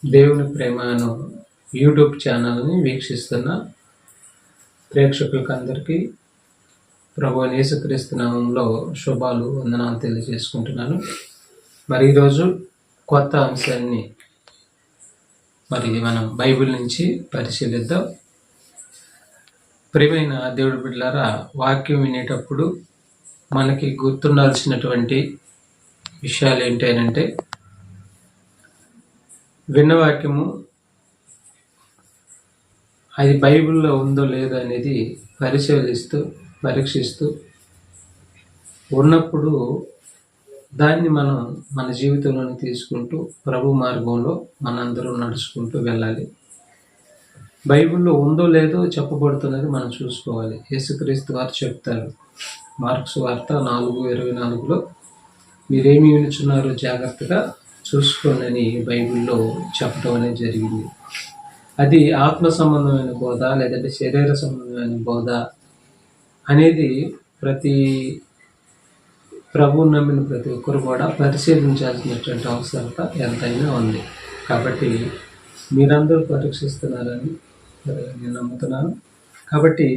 దేవుని ప్రేమను యూట్యూబ్ ఛానల్ని వీక్షిస్తున్న ప్రేక్షకులకు అందరికీ ప్రభువైన యేసుక్రీస్తు నామంలో శుభాలు వందనాలు తెలియజేసుకుంటున్నాను. మరి ఈరోజు కొత్త అంశాన్ని మనం బైబిల్ నుంచి పరిశీలిద్దాం. ప్రియమైన దేవుడి బిడ్డలారా, వాక్యం వినేటప్పుడు మనకి గుర్తుండాల్సినటువంటి విషయాలు ఏంటి అంటే, విన్న వాక్యము అది బైబిల్లో ఉందో లేదో అనేది పరీక్షిస్తూ ఉన్నప్పుడు దాన్ని మనం మన జీవితంలోని తీసుకుంటూ ప్రభు మార్గంలో మనందరం నడుచుకుంటూ వెళ్ళాలి. బైబిల్లో ఉందో లేదో చెప్పబడుతున్నది మనం చూసుకోవాలి. యేసుక్రీస్తు వారు చెప్తారు, మార్క్స్ వార్త 4:24లో మీరేమి వినుచున్నారో జాగ్రత్తగా చూసుకోనని బైబిల్లో చెప్పడం అనేది జరిగింది. అది ఆత్మ సంబంధమైన బోధ లేదంటే శరీర సంబంధమైన బోధ అనేది ప్రతి ప్రభువు నమ్మిన ప్రతి ఒక్కరు కూడా పరిశీలించాల్సినటువంటి అవసరత ఎంతైనా ఉంది. కాబట్టి మీరందరూ పరీక్షిస్తున్నారని నేను నమ్ముతున్నాను. కాబట్టి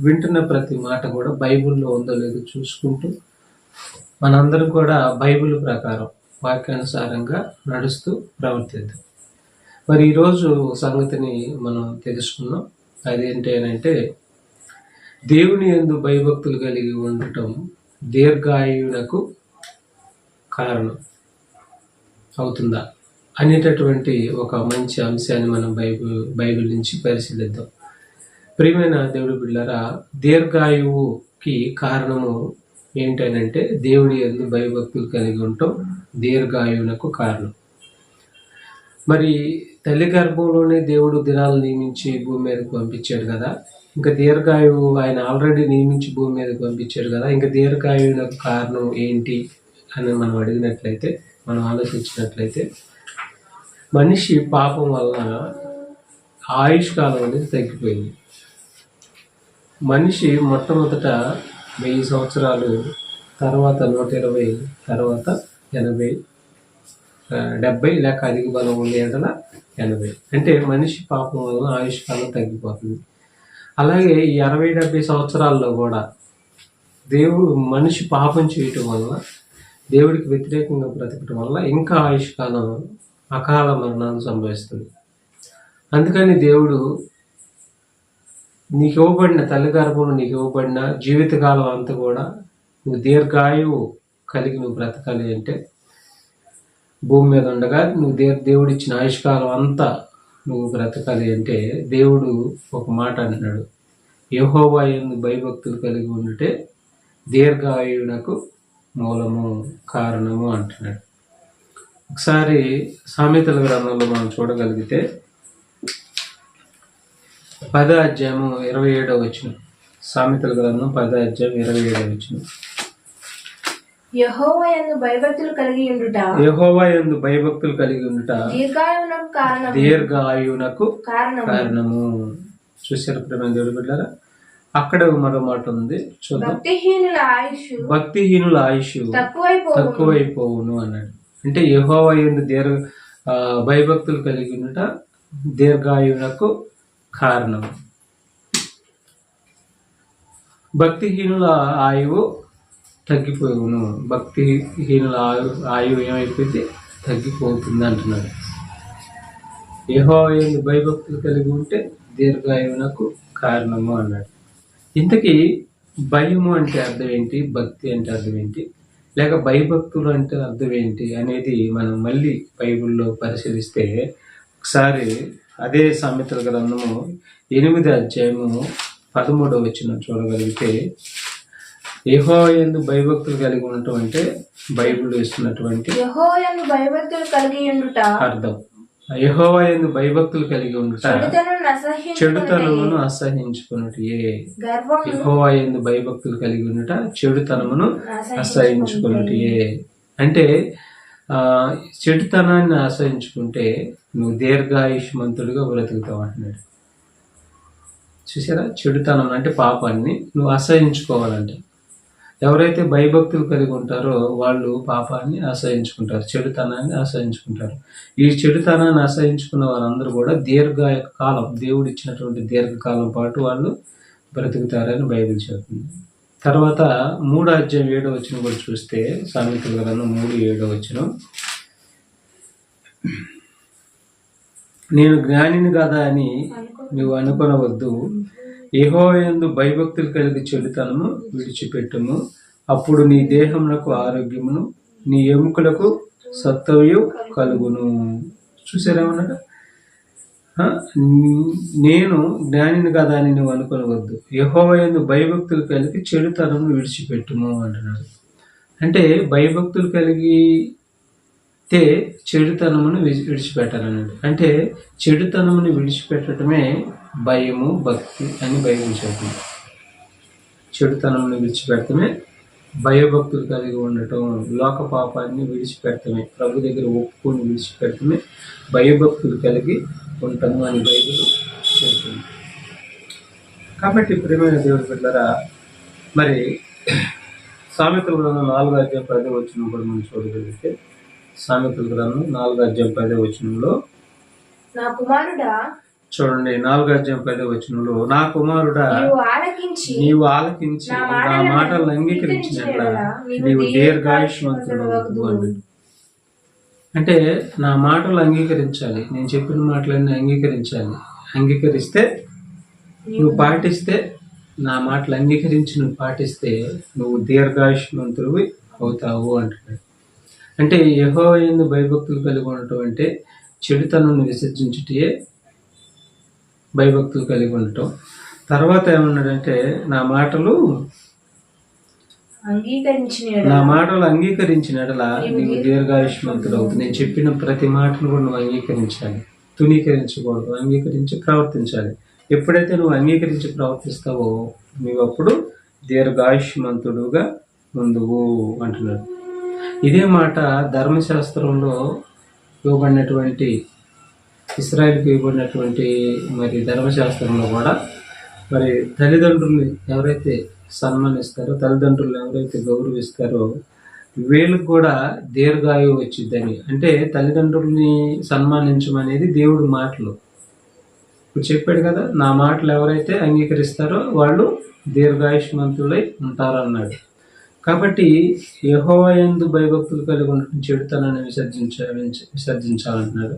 వింటున్న ప్రతి మాట కూడా బైబిల్లో ఉందో లేదో చూసుకుంటూ మనందరం కూడా బైబిల్ ప్రకారం వాక్యానుసారంగా నడుస్తూ ప్రవర్తిద్దాం. మరి ఈరోజు సంగతిని మనం తెలుసుకున్నాం. అదేంటి అంటే, దేవుని యందు భయభక్తులు కలిగి ఉండటం దీర్ఘాయువునకు కారణం అవుతుందా అనేటటువంటి ఒక మంచి అంశాన్ని మనం బైబిల్ నుంచి పరిశీలిద్దాం. ప్రియమైన దేవుడి బిడ్డలారా, దీర్ఘాయువుకి కారణము ఏంటనంటే దేవుడి యందు భయభక్తులు కలిగి ఉండటం దీర్ఘాయువునకు కారణం. మరి తల్లి గర్భంలోనే దేవుడు దినాలు నియమించి భూమి మీదకి పంపించాడు కదా, ఇంకా దీర్ఘాయువు ఆయన ఆల్రెడీ నియమించి భూమి మీదకి పంపించాడు కదా, ఇంకా దీర్ఘాయువునకు కారణం ఏంటి అని మనం అడిగినట్లయితే, మనం ఆలోచించినట్లయితే, మనిషి పాపం వలన ఆయుష్ కాలం అనేది తగ్గిపోయింది. మనిషి మొట్టమొదట 1000 సంవత్సరాలు, తర్వాత 120, తర్వాత 80, 70 లేక అధిక బలం ఉండే 80. అంటే మనిషి పాపం వలన ఆయుష్ కాలం తగ్గిపోతుంది. అలాగే ఈ 60-70 సంవత్సరాల్లో కూడా మనిషి పాపం చేయటం వల్ల, దేవుడికి వ్యతిరేకంగా బ్రతకటం వల్ల ఇంకా ఆయుష్ కాలం అకాల మరణాలు సంభవిస్తుంది. అందుకని దేవుడు నీకు ఇవ్వబడిన తల్లి గర్భంలో నీకు ఇవ్వబడిన జీవితకాలం అంతా కూడా నువ్వు దీర్ఘాయువు కలిగి నువ్వు బ్రతకాలి అంటే, భూమి మీద ఉండగా నువ్వు దేవుడిచ్చిన ఆయుష్కాలం అంతా నువ్వు బ్రతకాలి అంటే, దేవుడు ఒక మాట అంటున్నాడు, యెహోవా యందు భయభక్తులు కలిగి ఉంటే దీర్ఘాయువునకు మూలము కారణము అంటున్నాడు. ఒకసారి సామెతల గ్రంథంలో మనం చూడగలిగితే 10వ అధ్యాయము 27వ వచనం. సామెతల గ్రంథం 10వ అధ్యాయం 27వ వచనం. యెహోవా యందు భయభక్తులు కలిగి ఉండుట దీర్ఘాయువునకు కారణము. చూశారు ప్రేమ దేవుడి బిడ్డలారా, అక్కడ మరో మాట ఉంది, చూద్దాం. భక్తిహీనుల ఆయుష్ తక్కువైపోవును అన్నాడు. అంటే యెహోవా యందు భయభక్తులు కలిగి ఉండుట దీర్ఘాయువునకు కారణం. భక్తిహీనుల ఆయువు తగ్గిపోవును. భక్తిహీనుల ఆయువు ఏమైపోతే తగ్గిపోతుంది అంటున్నాడు. యెహోవా యందు భయభక్తులు కలిగి ఉంటే దీర్ఘాయువునకు కారణము అన్నాడు. ఇంతకీ భయము అంటే అర్థం ఏంటి, భక్తి అంటే అర్థం ఏంటి, లేక భయభక్తులు అంటే అర్థం ఏంటి అనేది మనం మళ్ళీ బైబిల్లో పరిశీలిస్తే, ఒకసారి అదే సామెతల గ్రంథము 8వ అధ్యాయము 13వ వచనం చూడగలిగితే, యెహోవా యందు భయభక్తులు కలిగి ఉండటం అంటే బైబిల్ ఇస్తున్నటువంటి అర్థం. యెహోవా యందు భయభక్తులు కలిగి ఉండుట చెడుతనమును అసహించుకున్నట్టే. యెహోవా యందు భయభక్తులు కలిగి ఉండుట చెడుతనమును అసహించుకున్నట్టే. అంటే చెడుతనాన్ని ఆశ్రయించుకుంటే నువ్వు దీర్ఘాయుష్మంతుడిగా బ్రతుకుతావు అంటున్నాడు. చూసారా, చెడుతనం అంటే పాపాన్ని నువ్వు అసహించుకోవాలంటే, ఎవరైతే భయభక్తులు కలిగి ఉంటారో వాళ్ళు పాపాన్ని ఆశ్రయించుకుంటారు, చెడుతనాన్ని ఆశ్రయించుకుంటారు. ఈ చెడుతనాన్ని ఆశ్రయించుకున్న వారందరూ కూడా కాలం, దేవుడు ఇచ్చినటువంటి దీర్ఘకాలం పాటు వాళ్ళు బ్రతుకుతారని బైబిల్ చెబుతుంది. తర్వాత 3:7 కూడా చూస్తే, సామెతల గ్రంథం 3:7, నేను జ్ఞానిని కదా అని నువ్వు అనుకొనవద్దు, యెహోవా యందు భయభక్తులు కలిగి చెడుతనము విడిచిపెట్టుము, అప్పుడు నీ దేహమునకు ఆరోగ్యమును నీ ఎముకలకు సత్తువయు కలుగును. చూసారేమన్నాడు? నేను జ్ఞానిని కదా అని నువ్వు అనుకొనవద్దు, యెహోవా యందు భయభక్తులు కలిగి చెడుతనము విడిచిపెట్టుము అంటున్నాడు. అంటే భయభక్తులు కలిగితే చెడుతనమును విడిచిపెట్టాలన్నాడు. అంటే చెడుతనమును విడిచిపెట్టడమే భయము, భక్తి అని బైబిల్ చెబుతుంది. చెడుతనమును విడిచిపెట్టడమే భయభక్తులు కలిగి ఉండటం, లోక పాపాన్ని విడిచిపెట్టడమే, ప్రభు దగ్గర ఒప్పుకొని విడిచిపెట్టడమే భయభక్తులు కలిగి ఉంటాము అని బైబిల్ చెబుతుంది. కాబట్టి ప్రియమైన దేవుడి బిడ్డలారా, మరి సామెతల గ్రంథం 4:10 కూడా మనం చూడగలిగితే, సామెతల గ్రంథం 4:10 నా కుమారుడా, చూడండి, 4:10 నా కుమారుడా, నీవు ఆలకించి నా మాటలను అంగీకరించినట్లా నీవు దీర్ఘాయుష్మంతుడు అన్నాడు. అంటే నా మాటలు అంగీకరించాలి, నేను చెప్పిన మాటలన్నీ అంగీకరించాలి. అంగీకరిస్తే, నువ్వు పాటిస్తే, నా మాటలు అంగీకరించి నువ్వు పాటిస్తే నువ్వు దీర్ఘాయుష్మంతుడివి అవుతావు అంటున్నాడు. అంటే యెహోవా యందు భయభక్తులు కలిగి ఉండటం అంటే చెడుతనాన్ని విసర్జించుటే భయభక్తులు కలిగి ఉండటం. తర్వాత ఏమన్నాడంటే, నా మాటలు అంగీకరించినట్లా నీవు దీర్ఘాయుష్మంతుడు అవుతుంది. నేను చెప్పిన ప్రతి మాటను కూడా నువ్వు అంగీకరించాలి, తునీకరించకూడదు, అంగీకరించి ప్రవర్తించాలి. ఎప్పుడైతే నువ్వు అంగీకరించి ప్రవర్తిస్తావో నువ్వు అప్పుడు దీర్ఘాయుష్మంతుడుగా ముందువు అంటున్నాడు. ఇదే మాట ధర్మశాస్త్రంలో ఇవ్వబడినటువంటి, ఇశ్రాయేలుకి ఇవ్వబడినటువంటి మరి ధర్మశాస్త్రంలో కూడా మరి తల్లిదండ్రుల్ని ఎవరైతే సన్మానిస్తారో, తల్లిదండ్రులను ఎవరైతే గౌరవిస్తారో వీళ్ళకి కూడా దీర్ఘాయువు వచ్చిద్దని. అంటే తల్లిదండ్రుల్ని సన్మానించమనేది దేవుడి మాటలు. ఇప్పుడు చెప్పాడు కదా, నా మాటలు ఎవరైతే అంగీకరిస్తారో వాళ్ళు దీర్ఘాయుష్మంతులై ఉంటారన్నాడు. కాబట్టి యెహోవా యందు భయభక్తులు కలిగి ఉండటం చెడుతనాన్ని విసర్జించాలంటున్నాడు.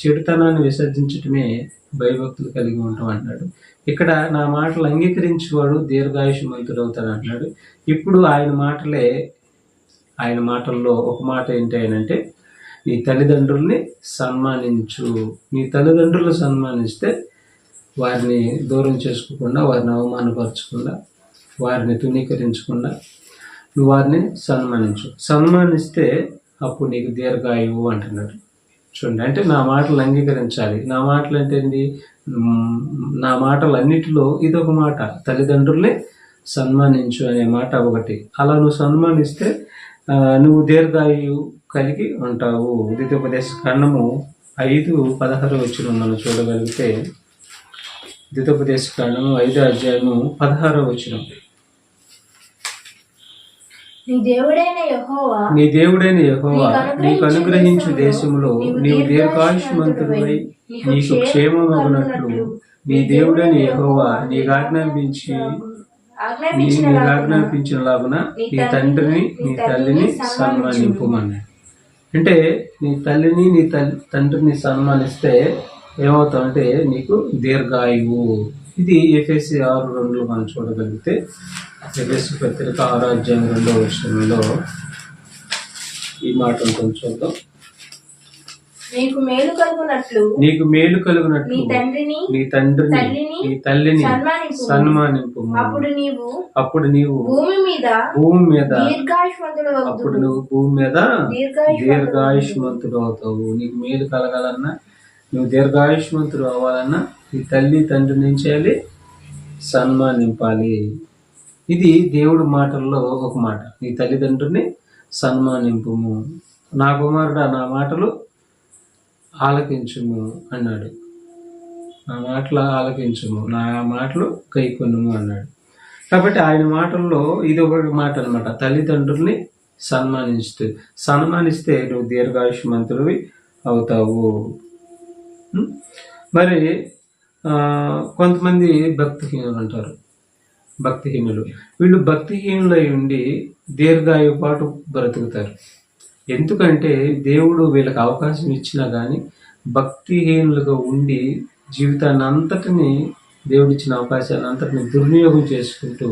చెడుతనాన్ని విసర్జించటమే భయభక్తులు కలిగి ఉంటాం అంటున్నాడు. ఇక్కడ నా మాటలు అంగీకరించేవాడు దీర్ఘాయుష్మంతుడు అవుతాడు అంటున్నాడు. ఇప్పుడు ఆయన మాటల్లో ఒక మాట ఏంటి అంటే, నీ తల్లిదండ్రుల్ని సన్మానించు. నీ తల్లిదండ్రులు సన్మానిస్తే వారిని దూరం చేసుకోకుండా, వారిని అవమానపరచకుండా, వారిని తునీకరించకుండా నువ్వు వారిని సన్మానించు. సన్మానిస్తే అప్పుడు నీకు దీర్ఘాయువు అంటున్నాడు. చూడండి, అంటే నా మాటలు అంగీకరించాలి. నా మాటలు అంటే ఏంటి? నా మాటలన్నిటిలో ఇదొక మాట, తల్లిదండ్రుల్ని సన్మానించు అనే మాట ఒకటి. అలా నువ్వు సన్మానిస్తే నువ్వు దీర్ఘాయువు కలిగి ఉంటావు. ద్వితీయోపదేశ కాండము 5:16 మనం చూడగలిగితే, ద్వితీయోపదేశ కాండము 5:16 నీ దేవుడైన యెహోవా నీకు అనుగ్రహించు దేశములో నీవు దీర్ఘాయుష్మంతుడై నీకు క్షేమమగునట్లు నీ దేవుడైన యెహోవా నీకు ఆజ్ఞాపించిన లాగున నీ తండ్రిని నీ తల్లిని సన్మానింపుమన్నాడు. అంటే నీ తల్లిని నీ తండ్రిని సన్మానిస్తే ఏమవుతావు అంటే నీకు దీర్ఘాయువు. ఇది ఎఫెసీ 6:2 మనం చూడగలిగితే, ఎఫెసీ పత్రిక 6:2 ఈ మాట ఉంటుంది, చూద్దాం. నీకు మేలు కలుగునట్లు నీ తండ్రిని నీ తల్లిని సన్మానింపు, అప్పుడు నీవు భూమి మీద దీర్ఘాయుష్మంతుడు అవుతావు. నీకు మేలు కలగాలన్నా, నువ్వు దీర్ఘాయుష్మంతుడు అవ్వాలన్నా నీ తల్లి తండ్రిని ఏం చేయాలి? సన్మానింపాలి. ఇది దేవుడి మాటల్లో ఒక మాట. నీ తల్లిదండ్రుల్ని సన్మానింపుము. నా కుమారుడా నా మాటలు ఆలకించుము అన్నాడు. నా మాటలు ఆలకించుము, నా మాటలు కైకొనుము అన్నాడు. కాబట్టి ఆయన మాటల్లో ఇది ఒక మాట అనమాట, తల్లిదండ్రుల్ని సన్మానిస్తే నువ్వు దీర్ఘాయుష్మంతుడివి అవుతావు. మరి కొంతమంది భక్తిహీనులు అంటారు. వీళ్ళు భక్తిహీనులై ఉండి దీర్ఘాయు పాటు బ్రతుకుతారు. ఎందుకంటే దేవుడు వీళ్ళకి అవకాశం ఇచ్చినా కానీ భక్తిహీనులుగా ఉండి జీవితాన్ని అంతటిని, దేవుడిచ్చిన అవకాశాన్ని అంతటిని దుర్వినియోగం చేసుకుంటూ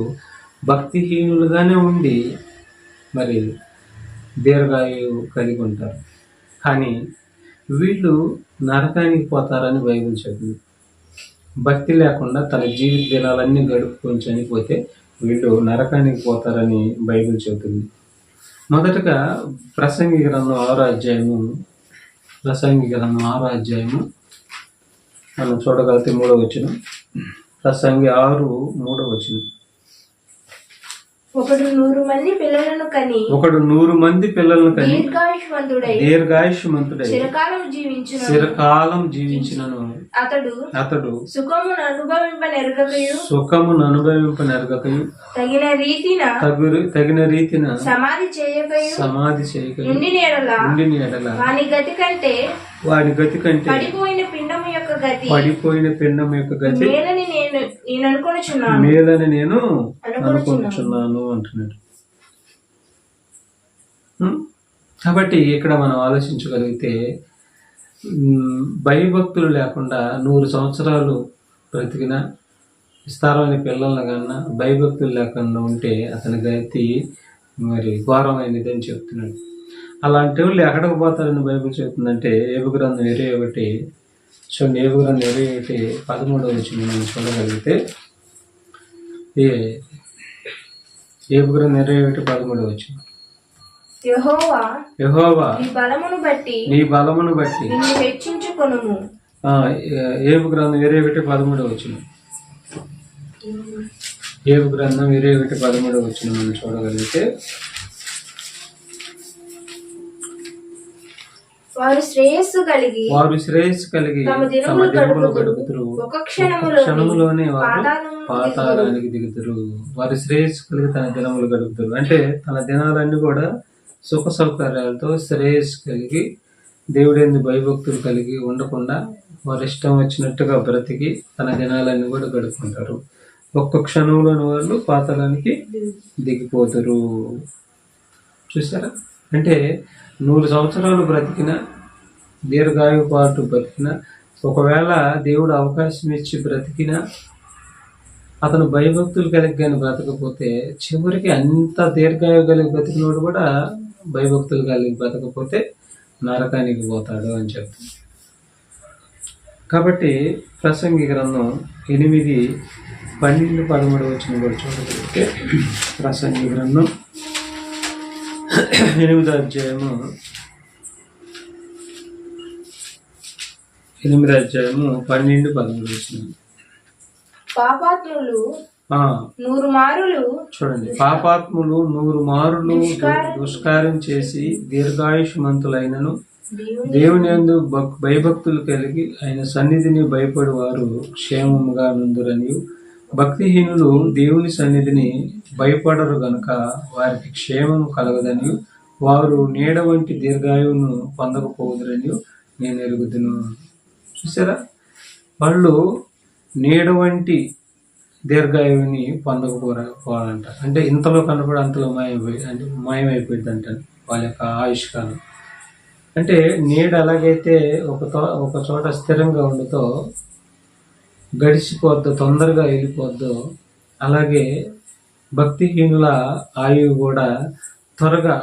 భక్తిహీనులుగానే ఉండి మరి దీర్ఘాయు కలిగి ఉంటారు. కానీ వీళ్ళు నరకానికి పోతారని బైబిల్ చెప్పింది. భక్తి లేకుండా తన జీవిత దినాలన్నీ గడుపుకొని చనిపోతే వీళ్ళు నరకానికి పోతారని బైబిల్ చెబుతుంది. మొదటగా ప్రసంగి గ్రంథం 6వ అధ్యాయము మనం చూడగలిగితే 3వ వచనం. ప్రసంగి 6:3 వచనం. ఒకడు 100 మంది పిల్లలను కని దీర్ఘాయుష్మంతుడై చిరకాలం జీవించినను అతడు సుఖమును అనుభవింపనెరగకయు తగిన రీతిన సమాధి చేయకయు ఉండిన ఎడల వాని గతి కంటే పడిపోయిన పిండము యొక్క గతి మేలని నేను అనుకుంటున్నాను అంటున్నాడు. కాబట్టి ఇక్కడ మనం ఆలోచించగలిగితే భయభక్తులు లేకుండా 100 సంవత్సరాలు బ్రతికిన విస్తారమైన పిల్లల కన్నా భయభక్తులు లేకుండా ఉంటే అతని గతి మరి ఘోరమైనది అని చెప్తున్నాడు. అలాంటి వాళ్ళు ఎక్కడికి పోతారని బైబిల్ చెప్తుందంటే ఏబు గ్రంథం 21 చూడండి. ఏబు గ్రంథం 21:13 వచనం మనం చూడగలిగితే ఏబు గ్రంథం 21:13 వచనం. యెహోవా నీ బలమును బట్టి హెచ్చించుకొనుము. ఏబు గ్రంథం 21:13 వచనం. ఏబు గ్రంథం 21:13 వచనం మనం చూడగలిగితే వారు శ్రేయస్సు కలిగి తమ దినములు గడుపుదురు, ఒక క్షణములోనే వారు పాతాళానికి దిగుతారు. వారి శ్రేయస్సు కలిగి తన దినములు గడుపుతారు అంటే తన దినాలన్నీ కూడా సుఖ సౌకర్యాలతో శ్రేయస్సు కలిగి దేవుడేందు భయభక్తులు కలిగి ఉండకుండా వారి ఇష్టం వచ్చినట్టుగా బ్రతికి తన దినాలన్నీ కూడా గడుపుకుంటారు. ఒక్క క్షణంలోని వాళ్ళు పాతాళానికి దిగిపోతారు. చూసారా? అంటే 100 సంవత్సరాలు బ్రతికిన, దీర్ఘాయు పాటు బ్రతికిన, ఒకవేళ దేవుడు అవకాశం ఇచ్చి బ్రతికిన అతను భయభక్తులు కలిగి కానీ బ్రతకపోతే చివరికి అంత దీర్ఘాయు కలిగి బ్రతికినోడు కూడా భయభక్తులు కలిగి బ్రతకపోతే నరకానికి పోతాడు అని చెప్తుంది. కాబట్టి ప్రసంగి గ్రంథం 8:12-13 వచనం కూడా చూడగలిగితే ప్రసంగి గ్రంథం 8వ అధ్యాయము 12-13 వచనం. పాపాత్ములు 100 మారులు చూడండి. పాపాత్ములు 100 మారులు దుష్కార్యం చేసి దీర్ఘాయుష్మంతులైనను దేవుని యందు భయభక్తులు కలిగి ఆయన సన్నిధిని భయపడి వారు క్షేమముగా నుందురనియు, భక్తిహీనులు దేవుని సన్నిధిని భయపడరు గనుక వారికి క్షేమము కలగదనియు, వారు నీడ వంటి దీర్ఘాయువును పొందకపోదురనియు నేను ఎరుగుదును. చూసారా? వాళ్ళు నీడ వంటి దీర్ఘాయువుని పొందకపోవాలంట. అంటే ఇంతలో కనపడి అంతలో మాయమైపోయింది అంట వాళ్ళ యొక్క ఆయుష్కాలం. అంటే నీడ ఎలాగైతే ఒక చోట స్థిరంగా ఉండతో గడిచిపోద్దో, తొందరగా వెళ్ళిపోద్దో, అలాగే భక్తిహీనుల ఆయువు కూడా త్వరగా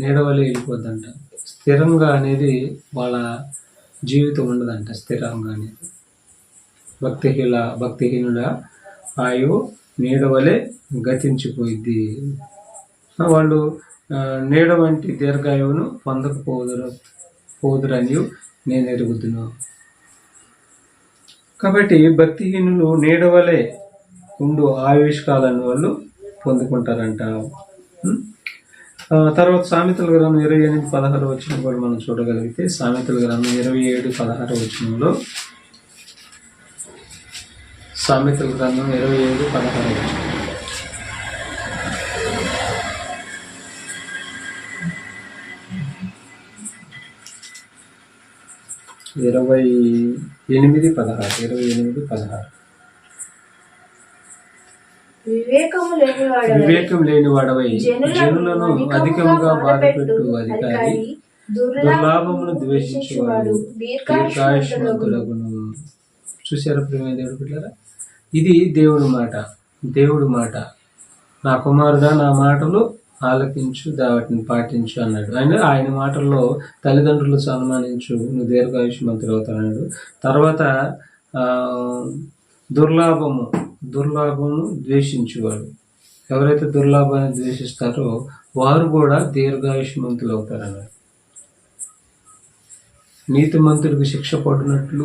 నీడవలే వెళ్ళిపోద్దంట. స్థిరంగా అనేది వాళ్ళ జీవితం ఉండదంట. స్థిరంగా అనేది భక్తిహీనుల ఆయువు నీడవలే గతించిపోయిద్ది. వాళ్ళు నీడ వంటి దీర్ఘాయువును పొందకపోదురని నేను ఎరుగుదును. కాబట్టి భక్తిహీనులు నీడవలే ఉండు ఆయుష్కాలాన్ని వాళ్ళు పొందుకుంటారంట. తర్వాత సామెతల గ్రంథం 28:16 వచనం కూడా మనం చూడగలిగితే సామెతల గ్రంథం 27:16 వచనంలో సామెతల గ్రంథం 27:16 వచనం. 28:16 వివేకం లేనివాడవై జనులను అధికముగా బాధపెట్టు అధికారి దుర్లాభమును ద్వేషించేవాడు దీర్ఘాయుష్మంతుడగును. చూశారా ప్రియమైన దేవుడు బిడ్డలారా, ఇది దేవుడు మాట. నా కుమారుడా, నా మాటలు ఆలకించు, వాటిని పాటించు అన్నాడు. ఆయన మాటల్లో తల్లిదండ్రులు సన్మానించు, నువ్వు దీర్ఘాయుష్మంతుడు అవుతాడు. తర్వాత దుర్లాభము ద్వేషించేవాడు. ఎవరైతే దుర్లాభాన్ని ద్వేషిస్తారో వారు కూడా దీర్ఘాయుష్మంతులు అవుతారన్నాడు. నీతిమంతుడికి శిక్ష పడినట్లు,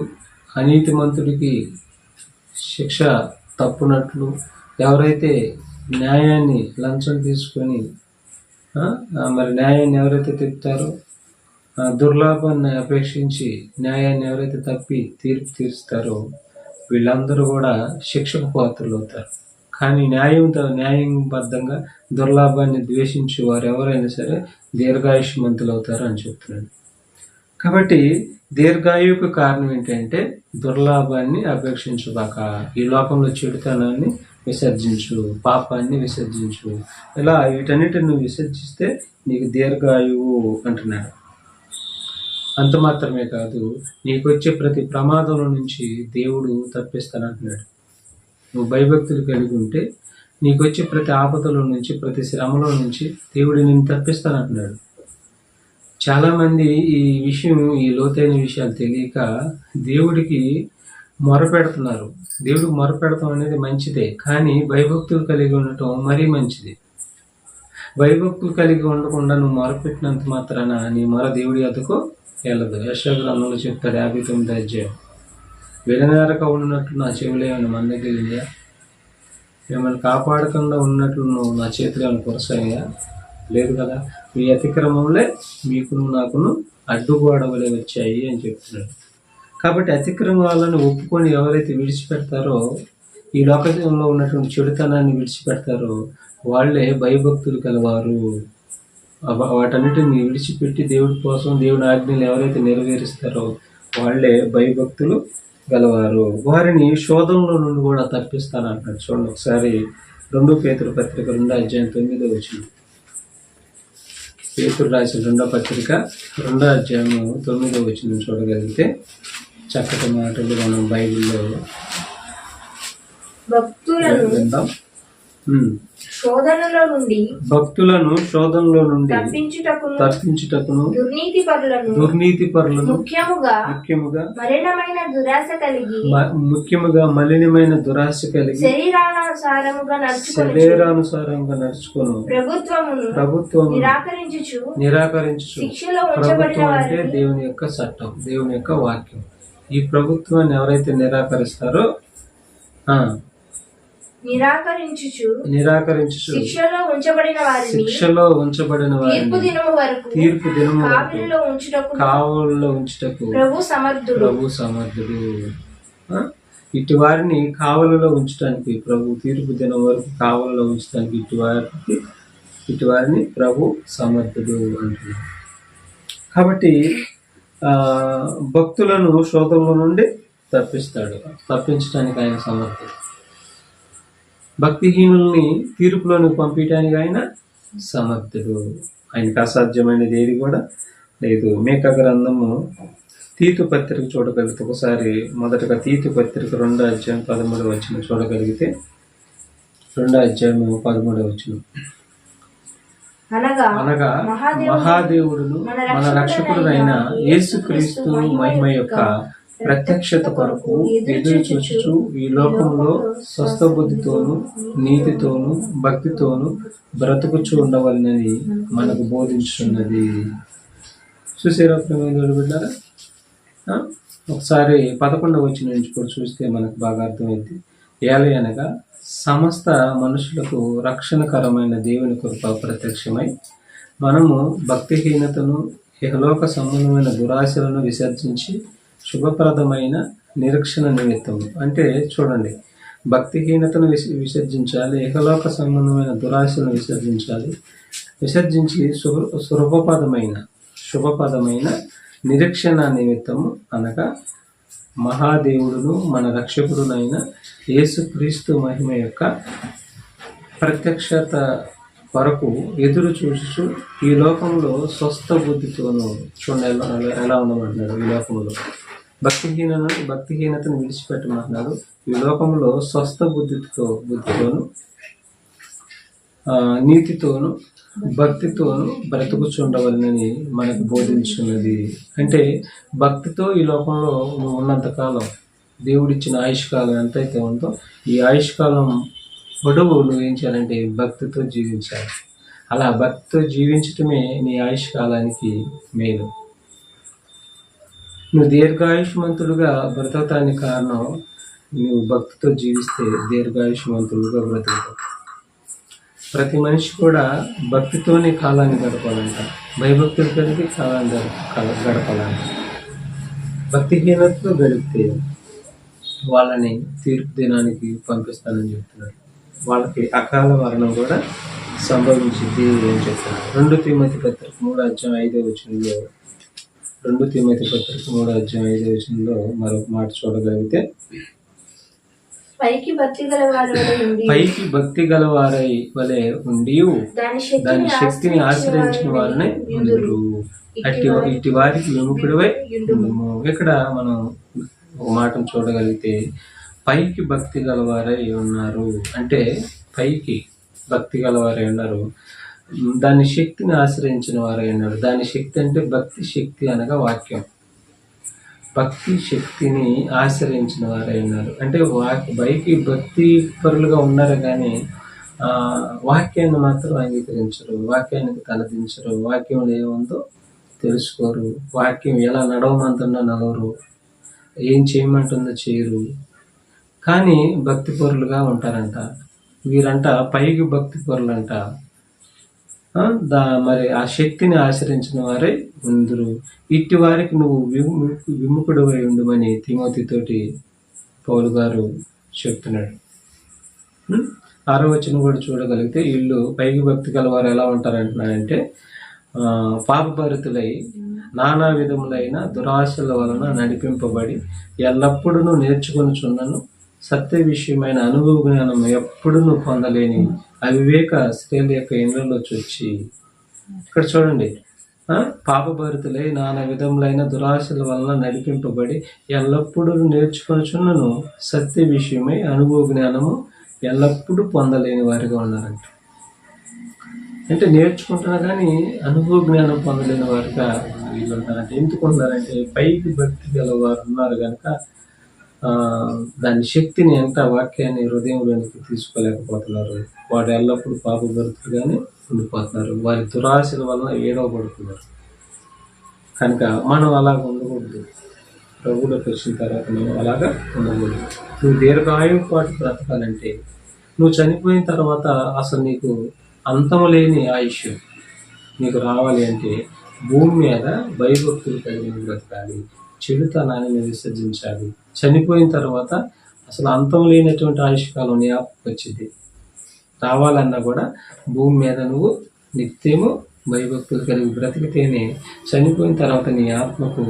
అనీతిమంతుడికి శిక్ష తప్పునట్లు, ఎవరైతే న్యాయాన్ని లంచం తీసుకొని మరి న్యాయాన్ని ఎవరైతే తిప్పుతారో, దుర్లాభాన్ని అపేక్షించి న్యాయాన్ని ఎవరైతే తప్పి తీర్పు తీరుస్తారో వీళ్ళందరూ కూడా శిక్షకు పాత్రలు అవుతారు. కానీ న్యాయబద్ధంగా దుర్లాభాన్ని ద్వేషించి వారు ఎవరైనా సరే దీర్ఘాయుష్మంతులు అవుతారు అని చెప్తున్నాడు. కాబట్టి దీర్ఘాయువుకు కారణం ఏంటంటే దుర్లాభాన్ని అపేక్షించుగాక, ఈ లోకంలో చెడుతనాన్ని విసర్జించు, పాపాన్ని విసర్జించు. ఇలా వీటన్నిటిని నువ్వు విసర్జిస్తే నీకు దీర్ఘాయువు అంటున్నాడు. అంత మాత్రమే కాదు, నీకు వచ్చే ప్రతి ప్రమాదం నుంచి దేవుడు తప్పిస్తానంటున్నాడు. నువ్వు భయభక్తులు కలిగి ఉంటే నీకు వచ్చే ప్రతి ఆపదల నుంచి, ప్రతి శ్రమలో నుంచి దేవుడు నిన్ను తప్పిస్తానంటున్నాడు. చాలామంది ఈ లోతైన విషయాలు తెలియక దేవుడికి మొరపెడుతున్నారు. దేవుడికి మొరపెడతాం అనేది మంచిదే, కానీ భయభక్తులు కలిగి ఉండటం మరీ మంచిది. భయభక్తులు కలిగి ఉండకుండా నువ్వు మొరపెట్టినంత మాత్రాన నీ మొర దేవుడి వద్దకు వెళ్ళదు. యెషయా గ్రంథంలో చెప్తాడు 59 విననేరక ఉన్నట్లు నా చెవులు ఏమైనా మన దగ్గర వెళ్ళా, మిమ్మల్ని కాపాడకుండా ఉన్నట్లు నువ్వు నా చేతులు ఏమైనా కొరసాయా? లేదు కదా. మీ అతిక్రమంలో మీకును నాకును అడ్డుగోడవలే వచ్చాయి అని చెప్తున్నాడు. కాబట్టి అతిక్రమాలను ఒప్పుకొని ఎవరైతే విడిచిపెడతారో, ఈ లోకంలో ఉన్నటువంటి చెడుతనాన్ని విడిచిపెడతారో వాళ్ళే భయభక్తులు కలవారు. వాటన్నిటిని విడిచిపెట్టి దేవుడి కోసం దేవుడి ఆజ్ఞలు ఎవరైతే నెరవేరుస్తారో వాళ్ళే భయభక్తులు గలవారు. వారిని శోధనలో నుండి కూడా తప్పిస్తానంటాడు. చూడండి ఒకసారి 2 పేతురు పత్రిక 2:9 పేతురు రాసిన 2వ పత్రిక 2:9 చూడగలిగితే చక్కటి మాటలు మనం బైబిల్లో విందాం. భక్తులను శోధనలో నుండి తప్పించుటకును దుర్నీతి పరులను ముఖ్యముగా మలినమైన దురాశ కలిగి శరీరానుసారంగా నడుచుకొను ప్రభుత్వం నిరాకరించు. ప్రభుత్వం అంటే దేవుని యొక్క చట్టం, దేవుని యొక్క వాక్యం. ఈ ప్రభుత్వాన్ని ఎవరైతే నిరాకరిస్తారో నిరాకరించు శిక్షలో ఉంచబడిన వారిని తీర్పు దినము కావలిలో ఉంచుటకు ప్రభు సమర్థుడు. ఇటు వారిని కావలిలో ఉంచడానికి, ప్రభు తీర్పు దినం వరకు కావలిలో ఉంచడానికి ఇటు వారిని ప్రభు సమర్థుడు అంటున్నాడు. కాబట్టి భక్తులను శోధనల నుండి తప్పించడానికి ఆయన సమర్థుడు. భక్తిహీనుల్ని తీర్పులోని పంపించడానికి ఆయన సమర్థుడు. ఆయనకు అసాధ్యమైనది ఏది కూడా లేదు. మీకా గ్రంథము తీతు పత్రిక చూడగలిగితే ఒకసారి మొదటగా తీతు పత్రిక 2:13 చూడగలిగితే 2:13 అనగా మహాదేవుడును మన రక్షకుడునైన యేసుక్రీస్తు మహిమ యొక్క ప్రత్యక్షత కొరకు ఎదురు చూచుచు ఈ లోకంలో స్వస్థ బుద్ధితోను నీతితోను భక్తితోను బ్రతుకుచూ ఉండవలనని మనకు బోధించున్నది. చూసారా బిడ్డారా? ఒకసారి 11 నుంచి కూడా చూస్తే మనకు బాగా అర్థమైంది. ఏలయనగా సమస్త మనుషులకు రక్షణకరమైన దేవుని కృప ప్రత్యక్షమై మనము భక్తిహీనతను ఇహలోక సంబంధమైన దురాశలను విసర్జించి శుభప్రదమైన నిరీక్షణ నిమిత్తం, అంటే చూడండి, భక్తిహీనతను విసర్జించాలి, ఇహలోక సంబంధమైన దురాశలను విసర్జించి శుభప్రదమైన నిరీక్షణ నిమిత్తము అనగా మహాదేవుడును మన రక్షకుడునైన యేసుక్రీస్తు మహిమ యొక్క ప్రత్యక్షత వరకు ఎదురు చూసు ఈ లోకంలో స్వస్థ బుద్ధితోనూ చూడండి ఎలా ఉండమంటున్నాడు. ఈ లోకంలో భక్తిహీనతను విడిచిపెట్టమంటున్నాడు. ఈ లోకంలో స్వస్థ బుద్ధితోను నీతితోను భక్తితోను బ్రతుకుచుండవలనని మనకు బోధించున్నది. అంటే భక్తితో ఈ లోకంలో నువ్వు ఉన్నంతకాలం దేవుడిచ్చిన ఆయుష్కాలం ఎంతైతే ఉందో ఈ ఆయుష్కాలం పొడవు నువ్వేం చేయాలంటే భక్తితో జీవించాలి. అలా భక్తితో జీవించటమే నీ ఆయుష్కాలానికి మేలు. నువ్వు దీర్ఘాయుష్మంతుడుగా బ్రతకటానికి కారణం నువ్వు భక్తితో జీవిస్తే దీర్ఘాయుష్మంతుడుగా బ్రతుకుతావు. ప్రతి మనిషి కూడా భక్తితోనే కాలాన్ని గడపాలంట, భయభక్తులు కలిగి కాలాన్ని గడపాలంట. భక్తిహీనతతో గడిపితే వాళ్ళని తీర్పు దినానికి పంపిస్తానని చెప్తున్నాడు. వాళ్ళకి అకాల మరణం కూడా సంభవించింది అని చెప్తున్నాడు. 2 తిమోతి పత్రిక 3:5 2 తిమోతి పత్రిక 3:5 మరొక మాట చూడగలిగితే పైకి భక్తి గలవారై వలె ఉండి దాని శక్తిని ఆశ్రయించిన వారిని ఇట్టి వారికి విముఖుడివై ఉండుము. ఇక్కడ మనం ఒక మాటను చూడగలిగితే పైకి భక్తి గలవారై ఉన్నారు అంటే పైకి భక్తి గలవారై ఉన్నారు, దాని శక్తిని ఆశ్రయించిన వారై ఉన్నారు. దాని శక్తి అంటే భక్తి శక్తి అనగా వాక్యం. భక్తి శక్తిని ఆశ్రయించిన వారై ఉన్నారు అంటే పైకి భక్తి పరులుగా ఉన్నారు కానీ వాక్యాన్ని మాత్రం అంగీకరించరు, వాక్యానికి తలదించరు, వాక్యంలో ఏముందో తెలుసుకోరు, వాక్యం ఎలా నడవమంటుందో నడవరు, ఏం చేయమంటుందో చేయరు. కానీ భక్తి పరులుగా ఉంటారంట. వీరంట పైకి భక్తి పరులంట. మరి ఆ శక్తిని ఆశ్రయించిన వారే ఉందరు. ఇట్టి వారికి నువ్వు విముఖుడవై ఉండమని తిమోతితోటి పౌలు గారు చెప్తున్నాడు. 6వ వచనం కూడా చూడగలిగితే వీళ్ళు పైకి భక్తి గలవారు ఎలా ఉంటారంటున్నారంటే పాపభరితులై నానా విధములైన దురాశల వలన నడిపింపబడి ఎల్లప్పుడూ నేర్చుకొనుచున్నను సత్య విషయమైన అనుభవ జ్ఞానం ఎప్పుడూ పొందలేని అవివేక స్త్రీల యొక్క ఇండ్లలో చొచ్చి. ఇక్కడ చూడండి, పాపభరితులై నానా విధములైన దురాశల వలన నడిపింపబడి ఎల్లప్పుడూ నేర్చుకొనుచున్నను సత్య విషయమై అనుభవ జ్ఞానము ఎల్లప్పుడూ పొందలేని వారిగా ఉన్నారంట. అంటే నేర్చుకుంటున్నా కానీ అనుభవ జ్ఞానం పొందలేని వారిగా వీళ్ళు ఉన్నారంటే. ఎందుకు ఉన్నారంటే పైకి భక్తి గల వారు ఉన్నారు కనుక దాని శక్తిని ఎంత వాక్యాన్ని హృదయంలోనికి తీసుకోలేకపోతున్నారు. వాడు ఎల్లప్పుడూ పాపభరితులుగానే ఉండిపోతున్నారు. వారి దురాశల వలన ఏడవబడుతున్నారు. కనుక మనం అలాగ ఉండకూడదు. ప్రభువులోకి వచ్చిన తర్వాత మనం అలాగా ఉండకూడదు. నువ్వు దీర్ఘాయువు పాటు బ్రతకాలంటే నువ్వు చనిపోయిన తర్వాత అసలు నీకు అంతము లేని ఆయుష్ నీకు రావాలి అంటే భూమి మీద భయభక్తులు కలిగి బ్రతకాలి, చెడుతనాన్ని విసర్జించాలి. చనిపోయిన తర్వాత అసలు అంతం లేనటువంటి ఆయుష్కాలం నీ ఆత్మకు వచ్చింది. రావాలన్నా కూడా భూమి మీద నువ్వు నిత్యము భయభక్తులు కలిగి బ్రతికితేనే చనిపోయిన తర్వాత నీ ఆత్మకు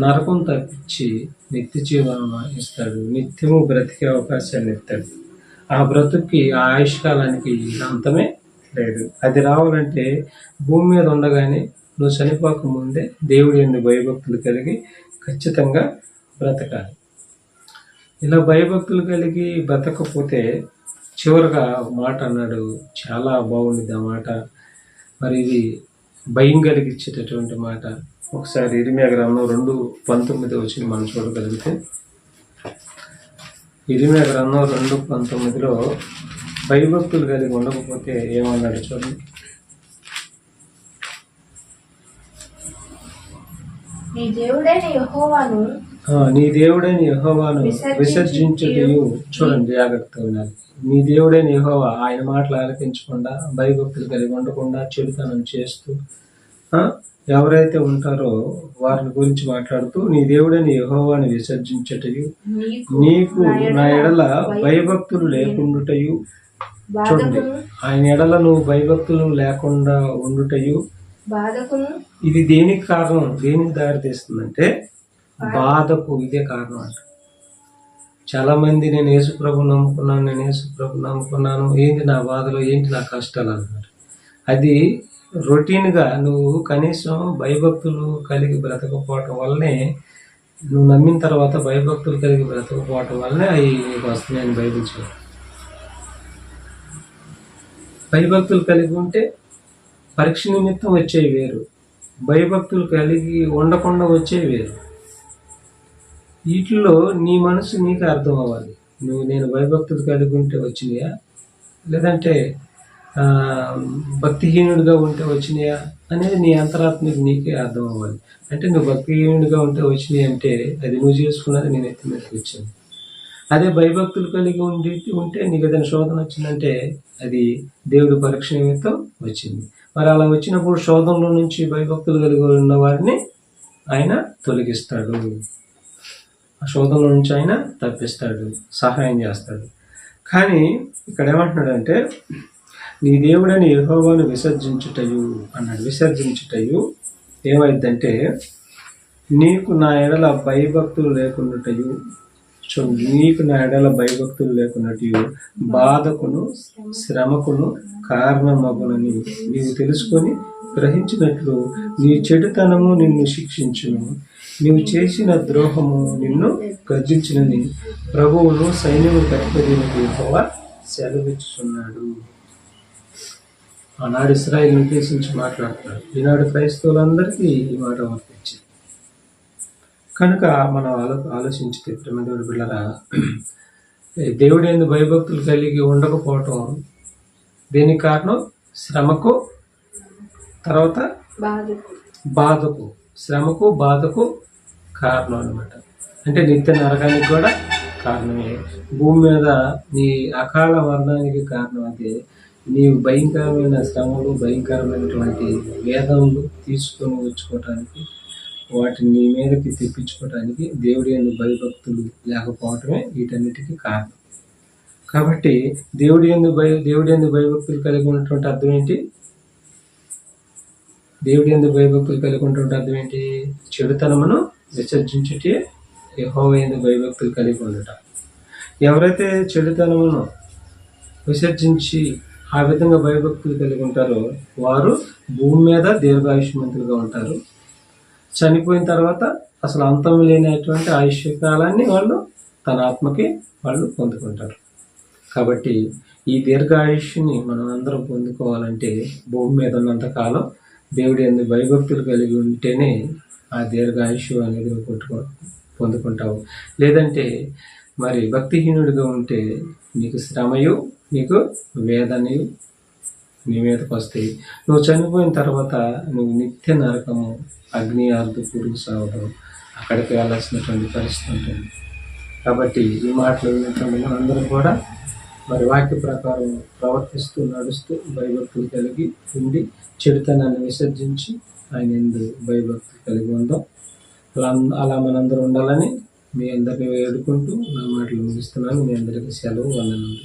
నరకం తప్పించి నిత్య జీవనం ఇస్తాడు, నిత్యము బ్రతికే అవకాశాన్ని ఇస్తాడు. ఆ బ్రతుక్కి ఆ ఆయుష్కాలానికి అంతమే లేదు. అది రావాలంటే భూమి మీద ఉండగానే నువ్వు చనిపోక ముందే దేవుడి యందు భయభక్తులు కలిగి ఖచ్చితంగా బ్రతకాలి. ఇలా భయభక్తులు కలిగి బ్రతకపోతే చివరిగా మాట అన్నాడు, చాలా బాగుంది ఆ మాట. మరి ఇది భయం కలిగించేటటువంటి మాట. ఒకసారి ఇర్మియా గ్రంథం 2:19 మనం చూడగలిగితే, ఇర్మియా గ్రంథం 2:19 భయభక్తులు కలిగి ఉండకపోతే ఏమన్నాడు చూడండి. నీ దేవుడైన యెహోవాను విసర్జించుటయు. చూడండి, జాగ్రత్తగా వినాలి. నీ దేవుడైన యెహోవా ఆయన మాటలు ఆలకించకుండా భయభక్తులు కలిగి ఉండకుండా చెడుతనం చేస్తూ ఎవరైతే ఉంటారో వారిని గురించి మాట్లాడుతూ నీ దేవుడైన యెహోవాను విసర్జించుటయు, నీకు నా ఎడల భయభక్తులు లేకుండుటయు. చూడండి, ఆయన ఎడల నువ్వు భయభక్తులు లేకుండా ఉండుటయు బాధకును ఇది దేనికి కారణం, దేనికి దారి తీస్తుందంటే బాధకు ఇదే కారణం అంట. చాలా మంది నేను యేసుప్రభు నమ్ముకున్నాను, ఏంటి నా బాధలు, ఏంటి నా కష్టాలు అన్నారు. అది రొటీన్గా నువ్వు కనీసం భయభక్తులు కలిగి బ్రతకపోవటం వల్లనే, నువ్వు నమ్మిన తర్వాత భయభక్తులు కలిగి బ్రతకపోవటం వల్లనే అవి నీకు వస్తున్నాయని బైబిల్ చూడు. భయభక్తులు కలిగి ఉంటే పరీక్ష నిమిత్తం వచ్చేవి వేరు, భయభక్తులు కలిగి ఉండకుండా వచ్చేవి వేరు. వీటిలో నీ మనసు నీకు అర్థం అవ్వాలి. నేను భయభక్తులు కలిగి ఉంటే వచ్చినాయా, లేదంటే భక్తిహీనుడిగా ఉంటే వచ్చినాయా అనేది నీ అంతరాత్మకి నీకే అర్థం అవ్వాలి. అంటే నువ్వు భక్తిహీనుడిగా ఉంటే వచ్చినాయి అంటే అది నువ్వు చేసుకున్నది నేను ఎత్తి మీదకి వచ్చింది. అదే భయభక్తులు కలిగి ఉంటే నీకు ఏదైనా శోధన వచ్చిందంటే అది దేవుడి పరీక్ష నిమిత్తం వచ్చింది. మరి అలా వచ్చినప్పుడు శోధనలో నుంచి భయభక్తులు కలిగి ఉన్న వారిని ఆయన తొలగిస్తాడు, ఆ శోధనలో నుంచి ఆయన తప్పిస్తాడు, సహాయం చేస్తాడు. కానీ ఇక్కడ ఏమంటున్నాడంటే నీ దేవుడని యెహోవాను విసర్జించుటయు అన్నాడు. విసర్జించుటయు ఏమైందంటే నీకు నా ఎడల భయభక్తులు లేకున్నటయు, నీకు నా ఎడల భయభక్తులు లేకున్నట్టు బాధకును శ్రమకును కారణమగునని నీవు తెలుసుకొని గ్రహించినట్లు నీ చెడుతనము నిన్ను శిక్షించును, నీవు చేసిన ద్రోహము నిన్ను గర్జించునని ప్రభువును సైన్యము కట్టుబడినట్టు యెహోవా సెలవిచ్చుచున్నాడు. ఆనాడు ఇశ్రాయేలును ఉద్దేశించి మాట్లాడుతున్నాడు, ఈనాడు క్రైస్తవులందరికీ ఈ మాట వర్తించింది. కనుక మనం ఆలోచించితే ప్రేమదేవుడి బిడ్డలారా, దేవుడి యందు భయభక్తులు కలిగి ఉండకపోవటం దేనికి కారణం? శ్రమకు, తర్వాత బాధకు. శ్రమకు బాధకు కారణం అన్నమాట. అంటే నిత్య నరకానికి కూడా కారణమే. భూమి మీద నీ అకాల మరణానికి కారణం అదే. నీవు భయంకరమైన శ్రమలు, భయంకరమైనటువంటి వేదనలు తీసుకొని వచ్చుకోవటానికి, వాటిని నీ మీదకి తెప్పించుకోవటానికి దేవుడి యందు భయభక్తులు లేకపోవటమే వీటన్నిటికీ కారణం. కాబట్టి దేవుడి యందు భయభక్తులు కలిగి ఉన్నటువంటి అర్థం ఏంటి? దేవుడి యందు భయభక్తులు కలిగి ఉన్నటువంటి అర్థం ఏంటి? చెడుతనమును విసర్జించుటే యెహోవా యందు భయభక్తులు కలిగి ఉండట. ఎవరైతే చెడుతనమును విసర్జించి ఆ విధంగా భయభక్తులు కలిగి ఉంటారో వారు భూమి మీద దీర్ఘాయుష్మంతులుగా ఉంటారు. చనిపోయిన తర్వాత అసలు అంతం లేనటువంటి ఆయుష్కాలాన్ని వాళ్ళు తన ఆత్మకి వాళ్ళు పొందుకుంటారు. కాబట్టి ఈ దీర్ఘాయుష్ని మనం అందరం పొందుకోవాలంటే భూమి మీద ఉన్నంతకాలం దేవుడి యందు భయభక్తులు కలిగి ఉంటేనే ఆ దీర్ఘాయుష్ అనేది పొందుకుంటావు. లేదంటే మరి భక్తిహీనుడిగా ఉంటే నీకు శ్రమయు, నీకు వేదనయు నీ మీదకి వస్తాయి. నువ్వు చనిపోయిన తర్వాత నువ్వు నిత్య నరకము, అగ్ని ఆర్దు పురుగు సావడం, అక్కడికి వెళ్ళాల్సినటువంటి పరిస్థితి ఉంటుంది. కాబట్టి ఈ మాటలు విన్నటువంటి మనందరం కూడా మరి వాక్య ప్రకారం ప్రవర్తిస్తూ నడుస్తూ భయభక్తులు కలిగి ఉండి చెడుతనాన్ని విసర్జించి ఆయన యందు భయభక్తులు కలిగి ఉందాం. అలా మనందరం ఉండాలని మీ అందరినీ వేడుకుంటూ నా మాటలు ముగిస్తున్నాను. మీ అందరికీ సెలవు, వందనాలు.